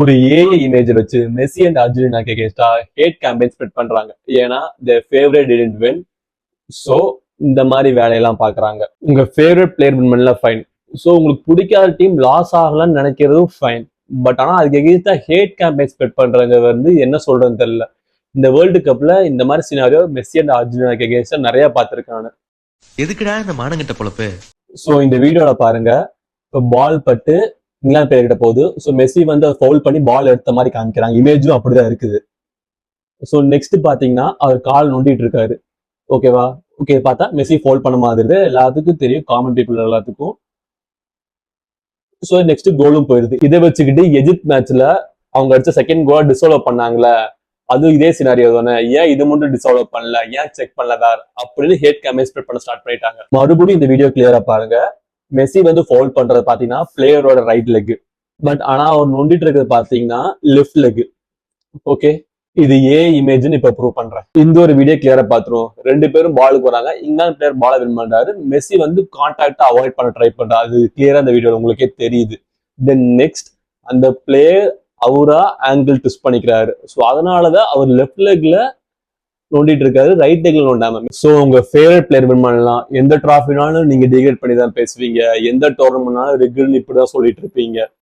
ஒரு AI image வச்சு Messi and அர்ஜென்டினாக்கு அகேன்ஸ்டா ஹேட் கேம்பெயின் ஸ்ப்ரெட் பண்றாங்க. ஏன்னா their favorite didn't win. So இந்த மாதிரி வேலையெல்லாம் பாக்குறாங்க. உங்க ஃபேவரட் பிளேயர் வின் பண்ணல ஃபைன். ஸோ உங்களுக்கு பிடிக்காத டீம் லாஸ் ஆகலன்னு நினைக்கிறதும் ஃபைன். பட் ஆனா அதுக்கு எகேன்ஸ்டா ஹேட் கேம்பெயின் ஸ்ப்ரெட் பண்றவங்க வந்து என்ன சொல்றதுன்னு தெரியல. இந்த வேர்ல்டு கப்ல இந்த மாதிரி சினாரியோ மெஸ்ஸி அண்ட் அர்ஜென்டினாக்கு அகேன்ஸ்டா நிறைய பார்த்திருக்காங்க. எதுக்குடா இந்த மானங்கிட்ட பொழப்பு? ஸோ இந்த வீடியோல பாருங்க, இப்போ பால் பட்டு இங்கிலாந்து பிளேயர் கிட்ட போகுது. ஸோ மெஸ்ஸி வந்து ஃபவுல் பண்ணி பால் எடுத்த மாதிரி காமிக்கிறாங்க. இமேஜும் அப்படிதான் இருக்குது. ஸோ நெக்ஸ்ட் பாத்தீங்கன்னா அவர் கால் நோண்டிட்டு இருக்காரு. ஓகேவா? ஓகே, பார்த்தா மெஸ்ஸி ஃபவுல் பண்ண மாதிரி எல்லாத்துக்கும் தெரியும், காமன் பீப்புள் எல்லாத்துக்கும். ஸோ நெக்ஸ்ட் கோலும் போயிருது. இதை வச்சுக்கிட்டு எஜிப்த் மேட்ச்ல அவங்க அடிச்ச செகண்ட் கோல் டிசால்வ் பண்ணாங்களே, அது இதே சினாரியோ தானே. ஏன் இது மட்டும் டிசால்வ் பண்ணல, ஏன் செக் பண்ணல வேற அப்படின்னு ஹேட் கேம்பெயின் ஸ்ப்ரெட் பண்ண ஸ்டார்ட் பண்ணிட்டாங்க. மறுபடியும் இந்த வீடியோ கிளியரா பாருங்க. மெஸ்ஸி வந்து ஃபவுல் பண்றது பாத்தீங்கன்னா பிளேயரோட ரைட் லெக், பட் ஆனா அவர் நொண்டிட்டு இருக்கிறது பாத்தீங்கன்னா லெஃப்ட் லெக். ஓகே, இது ஏ இமேஜ்னு இப்ப ப்ரூவ் பண்றேன். இந்த ஒரு வீடியோ கிளியரா பாத்துருவோம். ரெண்டு பேரும் பாலுக்கு வராங்க. இங்கிலாந்து பிளேயர் பாலை வின் பண்றாரு. மெஸ்ஸி வந்து கான்டாக்ட் அவாய்ட் பண்ண ட்ரை பண்றாரு. அது கிளியரா இந்த வீடியோ உங்களுக்கே தெரியுது. தென் நெக்ஸ்ட் அந்த பிளேயர் அவரா ஆங்கிள் ட்விஸ்ட் பண்ணிக்கிறாரு. ஸோ அதனாலதான் அவர் லெஃப்ட் லெக்ல நோண்டிட்டு இருக்காரு, ரைட் லெக்ல நோண்டாம. ஸோ உங்க ஃபேவரட் பிளேயர் வின் பண்ணலாம். எந்த டிராஃபினாலும் நீங்க டிகிரேட் பண்ணி தான் பேசுவீங்க. எந்த டோர்னமெண்ட்னாலும் ரெகுலர் இப்படிதான் சொல்லிட்டு இருப்பீங்க.